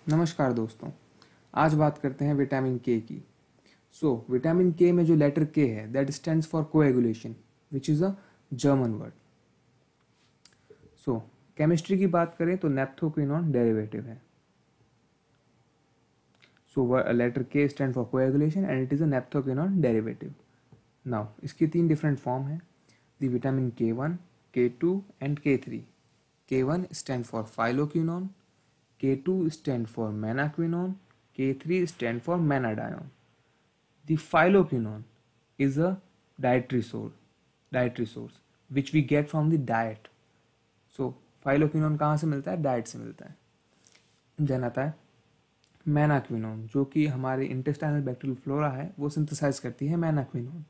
नमस्कार दोस्तों। आज बात करते हैं विटामिन के की। विटामिन के में जो लेटर के है that stands for coagulation which is a German word. Chemistry की बात करें तो नेप्थोक्विनोन डेरिवेटिव है। Letter K stand for coagulation and it is a naphthoquinone derivative. Now इसकी तीन डिफरेंट फॉर्म है, the vitamin K1, K2 and K3। K1 stand for phylloquinone, K2 stand for menaquinone, K3 stand for menadione. The phylloquinone is a dietary source which we get from the diet. So phylloquinone कहाँ से मिलता है? Diet से मिलता है। Then आता है menaquinone, जो कि हमारे इंटेस्टाइनल बैक्टीरियल फ्लोरा है वो सिंथेसाइज करती है मेनाक्विनोन।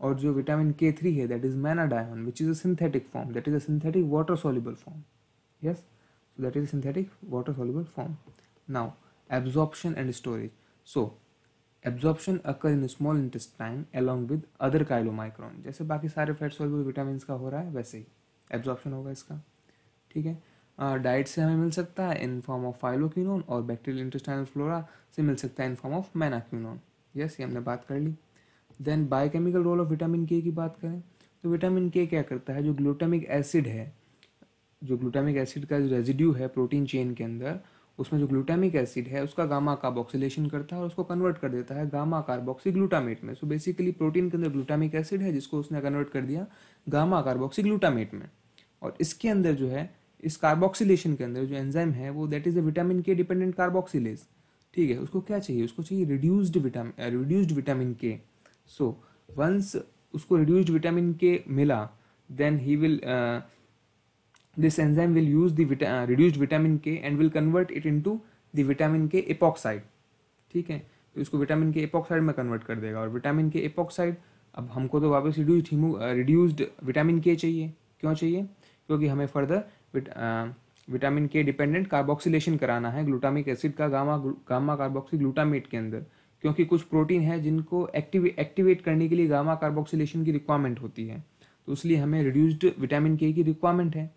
और जो विटामिन K3 है that is menadione which is a synthetic form, that is a synthetic water soluble form. Yes. So that is synthetic water soluble form. Now absorption and storage. So absorption occur in the small intestine along with other chylomicron. जैसे बाकी सारे fat soluble vitamin का हो रहा है वैसे ही absorption होगा इसका। ठीक है। डाइट से हमें मिल सकता है इन फॉर्म ऑफ फाइलोक्विनोन और बैक्टीरियल इंटेस्टाइनल फ्लोरा से मिल सकता है in form of menaquinone. Yes, ये हमने बात कर ली। Then biochemical role of vitamin K की बात करें तो विटामिन के क्या करता है, जो ग्लूटामिक एसिड है, जो ग्लूटामिक एसिड का जो रेजिड्यू है प्रोटीन चेन के अंदर, उसमें जो ग्लूटामिक एसिड है उसका गामा कार्बोक्सिलेशन करता है और उसको कन्वर्ट कर देता है गामा कार्बोक्सी ग्लूटामेट में। बेसिकली प्रोटीन के अंदर ग्लूटामिक एसिड है जिसको उसने कन्वर्ट कर दिया गामा कार्बोक्सी ग्लूटामेट में। और इसके अंदर जो है, इस कार्बोक्सिलेशन के अंदर जो एंजाइम है वो दैट इज अ विटामिन के डिपेंडेंट कार्बोक्सिलेज। ठीक है, उसको क्या चाहिए? उसको चाहिए reduced vitamin K. So once उसको रिड्यूस्ड विटामिन के मिला, then he will this enzyme will use the reduced vitamin K and will convert it into the vitamin K epoxide. ठीक है, तो इसको विटामिन के epoxide में कन्वर्ट कर देगा। और विटामिन के epoxide, अब हमको तो वापस रिड्यूस्ड विटामिन के चाहिए। क्यों चाहिए? क्योंकि हमें फर्दर विटामिन के डिपेंडेंट कार्बोक्सिलेशन कराना है ग्लूटामिक एसिड का गामा कार्बोक्सी ग्लूटामेट के अंदर, क्योंकि कुछ प्रोटीन है जिनको एक्टिवेट करने के लिए गामा कार्बोक्सिलेशन की रिक्वायरमेंट होती है, तो इसलिए हमें रिड्यूस्ड विटामिन के की रिक्वायरमेंट है।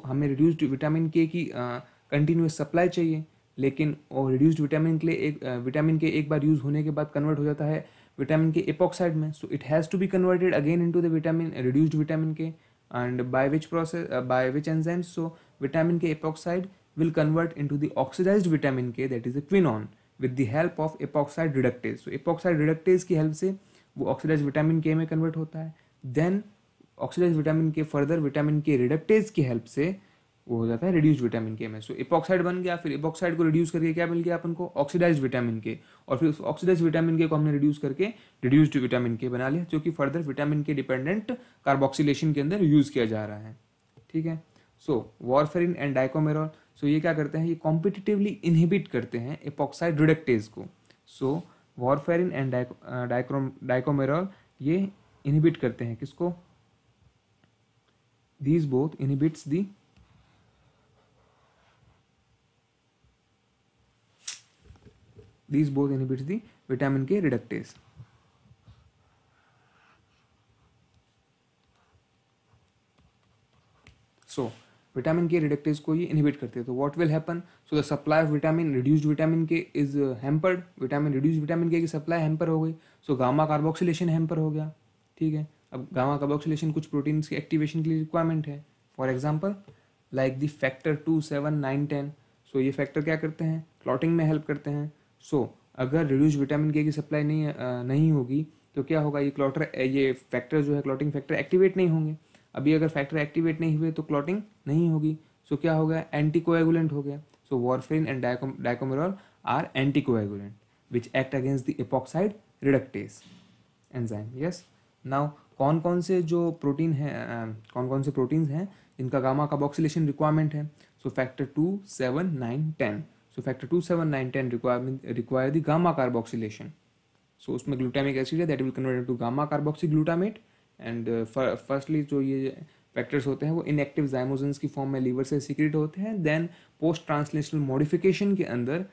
हमें रिड्यूस्ड विटामिन के की कंटिन्यूस सप्लाई चाहिए, लेकिन वो रिड्यूस्ड विटामिन के एक बार यूज होने के बाद कन्वर्ट हो जाता है विटामिन के एपोक्साइड में। So it has to be converted again into the reduced vitamin K, and by which enzymes? So vitamin K epoxide will convert into the oxidised vitamin K that is the quinone with the help of epoxide reductase. So epoxide reductase की help से वो oxidised vitamin K में convert होता है। Then oxidised vitamin K further vitamin K reductase की help से वो हो जाता है रिड्यूस्ड विटामिन के में। सो एपोक्साइड बन गया, फिर एपोक्साइड को रिड्यूस करके क्या मिल गया अपन को? ऑक्सीडाइज्ड विटामिन के। और फिर उस ऑक्सीडाइज्ड विटामिन के को हमने रिड्यूस करके रिड्यूस्ड विटामिन के बना लिया, जो कि फर्दर विटामिन के डिपेंडेंट कार्बोक्सिलेशन के अंदर यूज किया जा रहा है। ठीक है। वारफेरिन एंड डाइकोमेरॉल, ये क्या करते हैं? ये कॉम्पिटिटिवली इनहिबिट करते हैं एपोक्साइड रिडक्टेज को। वारफेरिन एंड डाइकोमेरॉल ये इनहिबिट करते हैं किसको? These both inhibits the vitamin K reductase. Vitamin K reductase को ये inhibit करते हैं, तो what will happen? The supply of reduced vitamin K is hampered. reduced vitamin K की supply hamper हो गई, गामा कार्बोक्सिलेशन hamper हो गया। ठीक है, अब गामा कार्बोक्सिलेशन कुछ प्रोटीन्स की एक्टिवेशन के लिए रिक्वायरमेंट है। For example like the factor 2, 7, 9, 10। ये फैक्टर क्या करते हैं? क्लॉटिंग में हेल्प करते हैं। अगर रिड्यूस्ड विटामिन के की सप्लाई नहीं होगी तो क्या होगा? ये फैक्टर जो है, क्लॉटिंग फैक्टर एक्टिवेट नहीं होंगे। अभी अगर फैक्टर एक्टिवेट नहीं हुए तो क्लॉटिंग नहीं होगी। क्या हो गया? एंटीकोएगुलेंट हो गया। Warfarin and dicoumarol are anticoagulant which act against the epoxide reductase enzyme. Yes. Now कौन कौन से प्रोटीन्स हैं जिनका गामा कार्बोक्सिलेशन रिक्वायरमेंट है? Factor 2, 7, 9, 10। Factor 2, 7, 9, 10 require the gamma carboxylation. उसमें ग्लूटामिक एसिड है that will convert into gamma carboxy glutamate. And firstly जो ये फैक्टर्स होते हैं वो इनएक्टिव जाइमोजेंस की फॉर्म में लीवर से सीक्रेट होते हैं। देन पोस्ट ट्रांसलेशनल मॉडिफिकेशन के अंदर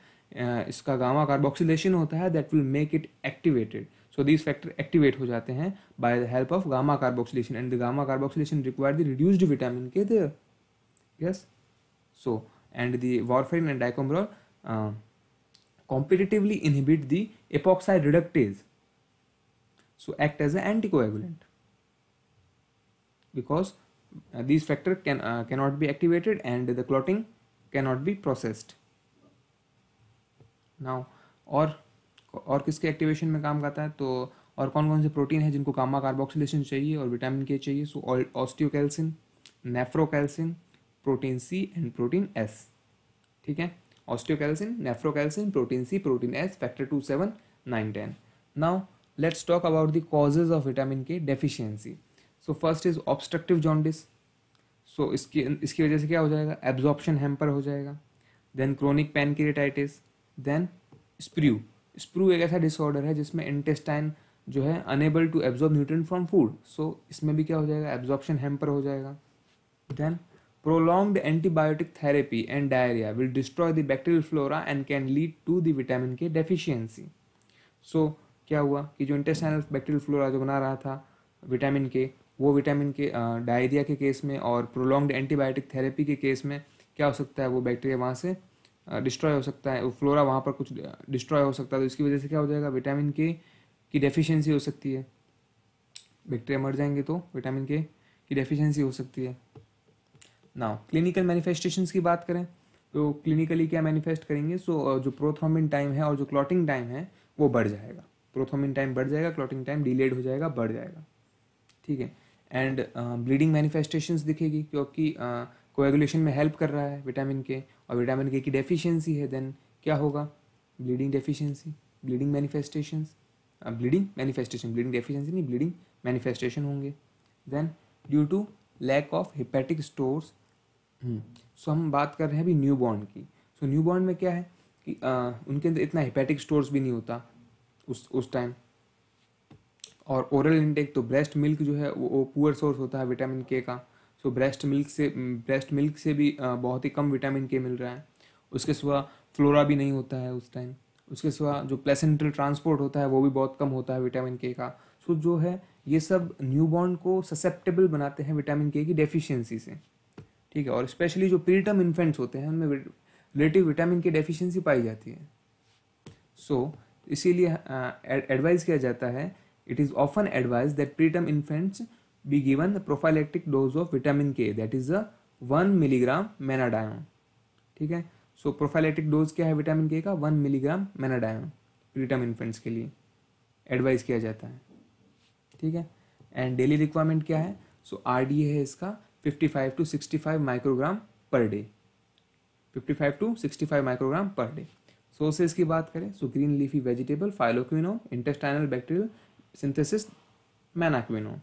इसका गामा कार्बोक्सिलेशन होता है that will make it activated. these factor activate हो जाते हैं by the help of gamma carboxylation, and the gamma carboxylation require the reduced vitamin K there. Yes. And the warfarin and dicoumarol competitively inhibit the epoxide reductase, so act as an anticoagulant, because these factors cannot be activated and the clotting cannot be processed. Now और किसके activation में काम करता है, तो और कौन कौन से प्रोटीन है जिनको गामा कार्बोक्सिलेशन चाहिए और विटामिन के चाहिए, so osteocalcin, nephrocalcin, protein C and protein S, ठीक है, osteocalcin, nephrocalcin, protein C, protein S, factor 2, 7, 9, 10. Now let's talk about the causes of vitamin K deficiency. So first is obstructive jaundice. So इसकी वजह से क्या हो जाएगा, absorption hamper हो जाएगा. Then chronic pancreatitis. Then sprue एक ऐसा डिसऑर्डर है जिसमें इंटेस्टाइन जो है unable to absorb nutrient from food, so इसमें भी क्या हो जाएगा, एब्जॉर्प्शन हैम्पर हो जाएगा. Then prolonged antibiotic therapy and diarrhea will destroy the bacterial flora and can lead to the vitamin K deficiency. So क्या हुआ कि जो इंटेस्टाइनल बैक्टीरियल फ्लोरा जो बना रहा था विटामिन के, वो विटामिन के डायरिया के केस में और प्रोलॉन्ग्ड एंटीबायोटिक थेरेपी के केस में क्या हो सकता है, वो बैक्टीरिया वहाँ से डिस्ट्रॉय हो सकता है, वो फ्लोरा वहाँ पर कुछ डिस्ट्रॉय हो सकता है. तो इसकी वजह से क्या हो जाएगा, विटामिन के की डेफिशिएंसी हो सकती है. बैक्टीरिया मर जाएंगे तो विटामिन के की डेफिशिएंसी हो सकती है. नाउ क्लिनिकल मैनिफेस्टेशंस की बात करें तो क्लिनिकली क्या मैनिफेस्ट करेंगे, सो जो प्रोथ्रोम्बिन टाइम है और जो क्लॉटिंग टाइम है वो बढ़ जाएगा. प्रोथ्रोम्बिन टाइम बढ़ जाएगा, क्लॉटिंग टाइम डिलेड हो जाएगा, बढ़ जाएगा, ठीक है. एंड ब्लीडिंग मैनिफेस्टेशंस दिखेगी क्योंकि कोएगुलेशन में हेल्प कर रहा है विटामिन के, और विटामिन के की डेफिशिएंसी है, देन क्या होगा, bleeding deficiency, bleeding manifestations, bleeding deficiency नहीं, ब्लीडिंग मैनिफेस्टेशन होंगे. Then due to lack of hepatic stores. So हम बात कर रहे हैं अभी न्यू बॉर्न की. सो न्यू बॉर्न में क्या है कि उनके अंदर इतना हेपेटिक स्टोर्स भी नहीं होता उस टाइम. और ओरल इनटेक तो ब्रेस्ट मिल्क जो है वो पुअर सोर्स होता है विटामिन के का. सो ब्रेस्ट मिल्क से भी बहुत ही कम विटामिन के मिल रहा है. उसके सिवा फ्लोरा भी नहीं होता है उस टाइम. उसके सिवा जो प्लेसेंट्रल ट्रांसपोर्ट होता है वो भी बहुत कम होता है विटामिन के का. सो जो है ये सब न्यूबॉर्न को ससेप्टेबल बनाते हैं विटामिन के की डेफिशिएंसी से, ठीक है. और स्पेशली जो प्रीटर्म इन्फेंट्स होते हैं उनमें रिलेटिव विटामिन की डेफिशिएंसी पाई जाती है. सो इसीलिए एडवाइज किया जाता है, it is often advise that preterm infants be given prophylactic dose of vitamin K, that is 1 milligram menadione, ठीक है. सो प्रोफाइलेक्टिक डोज क्या है विटामिन के का, 1 मिलीग्राम मेनाडायोन प्रीटर्म इन्फेंट्स के लिए एडवाइज किया जाता है, ठीक है. एंड डेली रिक्वायरमेंट क्या है, सो RDA है इसका 55 to 65 microgram per day, 55 to 65 microgram per day. Sources की बात करें, so green leafy vegetable, phylloquinone, intestinal bacterial synthesis, menaquinone,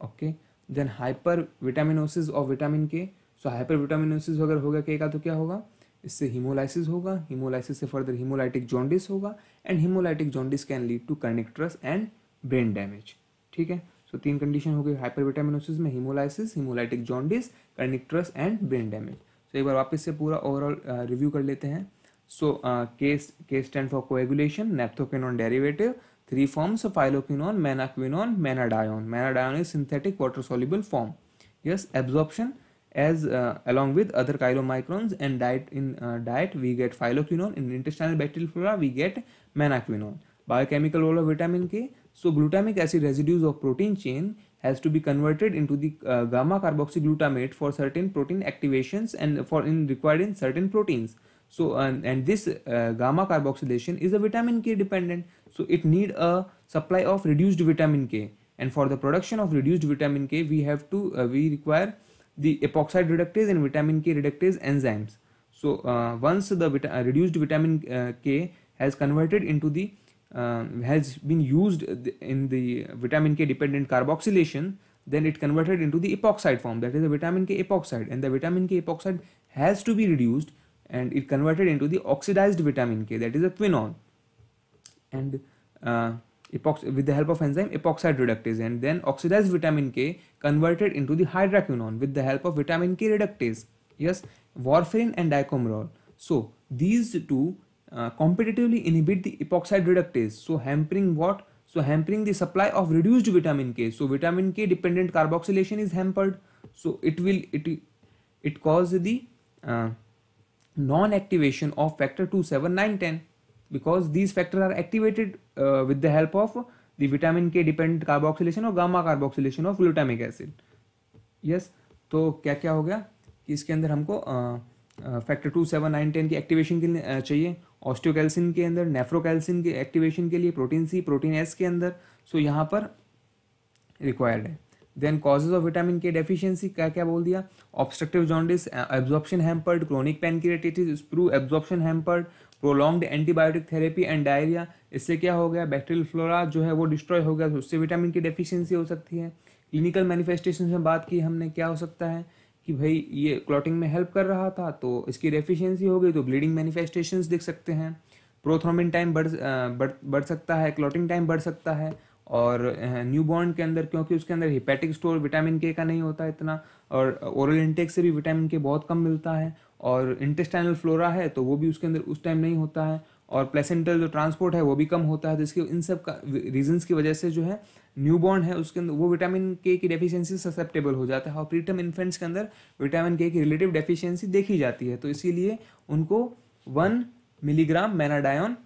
okay. Then hypervitaminosis of vitamin K. So hyper vitaminosis अगर होगा के का तो क्या होगा, इससे हीमोलाइसिस होगा, हीमोलाइसिस से फर्दर हीमोलाइटिक जॉन्डिस होगा, and haemolytic jaundice can lead to kernicterus and brain damage, ठीक है. सो 3 कंडीशन हो गई हाइपरविटामिनोसिस में, haemolysis, haemolytic jaundice, kernicterus and brain damage. So एक बार वापस से पूरा ओवरऑल रिव्यू कर लेते हैं. So K stand for coagulation, naphthoquinone derivative, 3 forms, phylloquinone, menaquinone, menadione. Menadione is synthetic water soluble form. Yes, absorption as along with other chylomicrons, and diet we get phyloquinone. In intestinal bacterial flora we get मैनाक्विनोन. Biochemical role of vitamin K. So glutamic acid residues of protein chain has to be converted into the gamma carboxyglutamate for certain protein activations and for required in certain proteins. So and this gamma carboxylation is a vitamin K dependent. So it need a supply of reduced vitamin K, and for the production of reduced vitamin K we have to we require the epoxide reductase and vitamin K reductase enzymes. So once the reduced vitamin K has converted into the has been used in the vitamin K dependent carboxylation, then it converted into the epoxide form, that is the vitamin K epoxide, and the vitamin K epoxide has to be reduced and it converted into the oxidized vitamin K, that is a quinone, and with the help of enzyme epoxide reductase, and then oxidized vitamin K converted into the hydraquinone with the help of vitamin K reductase. Yes, warfarin and dicomarol. So these two competitively inhibit the epoxide reductase, so hampering what? So hampering the supply of reduced vitamin K. So vitamin K dependent carboxylation is hampered. So it cause the non-activation of factor 2, 7, 9, 10 because these factors are activated with the help of the vitamin K dependent carboxylation और gamma carboxylation of glutamic acid. Yes, तो क्या क्या हो गया कि इसके अंदर हमको फैक्टर 2, 7, 9, 10 की एक्टिवेशन के लिए चाहिए, ऑस्टियोकैल्सिन के अंदर, नेफ्रोकैल्सिन के एक्टिवेशन के लिए प्रोटीन सी, प्रोटीन एस के अंदर, सो यहाँ पर रिक्वायर्ड है. Then causes of vitamin K deficiency क्या क्या बोल दिया, obstructive jaundice, absorption hampered, chronic pancreatitis, sprue absorption hampered, prolonged antibiotic therapy and diarrhoea. इससे क्या हो गया, बैक्टीरियल फ्लोरा जो है वो डिस्ट्रॉय हो गया, तो उससे विटामिन की डेफिशिएंसी हो सकती है. क्लिनिकल मैनिफेस्टेशन में बात की हमने, क्या हो सकता है कि भाई ये क्लॉटिंग में हेल्प कर रहा था तो इसकी डेफिशिएंसी हो गई तो ब्लीडिंग मैनिफेस्टेशंस दिख सकते हैं, प्रोथ्रोम्बिन टाइम बढ़ सकता है, क्लॉटिंग टाइम बढ़ सकता है. और न्यूबॉर्न के अंदर क्योंकि उसके अंदर हिपैटिक स्टोर विटामिन के का नहीं होता इतना, और ओरल इंटेक से भी विटामिन के बहुत कम मिलता है, और इंटेस्टाइनल फ्लोरा है तो वो भी उसके अंदर उस टाइम नहीं होता है, और प्लेसेंटल जो ट्रांसपोर्ट है वो भी कम होता है. तो इसके इन सब का रीजंस की वजह से जो है न्यूबॉर्न है उसके अंदर वो विटामिन के की डेफिशिएंसी ससेप्टेबल हो जाता है, और प्रीटर्म इन्फेंट्स के अंदर विटामिन के की रिलेटिव डेफिशिएंसी देखी जाती है. तो इसीलिए उनको 1 मिलीग्राम मेनाडायोन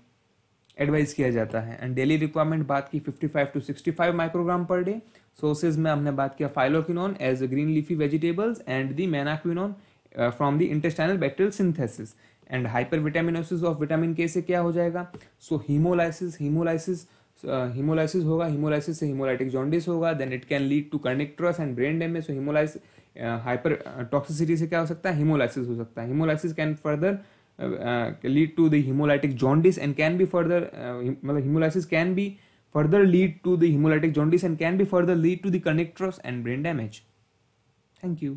एडवाइस किया जाता है. एंड डेली रिक्वायरमेंट बात की 55 to 65 microgram per day. Sources में हमने बात किया phylloquinone as green leafy vegetables and the menaquinone from the intestinal bacterial synthesis. And hypervitaminosis of vitamin K से क्या हो जाएगा, सो हीमोलाइसिस होगा, हीमोलाइसिस से हीमोलाइटिक जॉन्डिस होगा, then it can lead to kernicterus and brain damage. So haemolysis hyper toxicity से क्या हो सकता है, हीमोलाइसिस हो सकता है. Haemolysis can further lead to the hemolytic jaundice and can be further hemolysis can be further lead to the hemolytic jaundice and can be further lead to the connectors and brain damage. Thank you.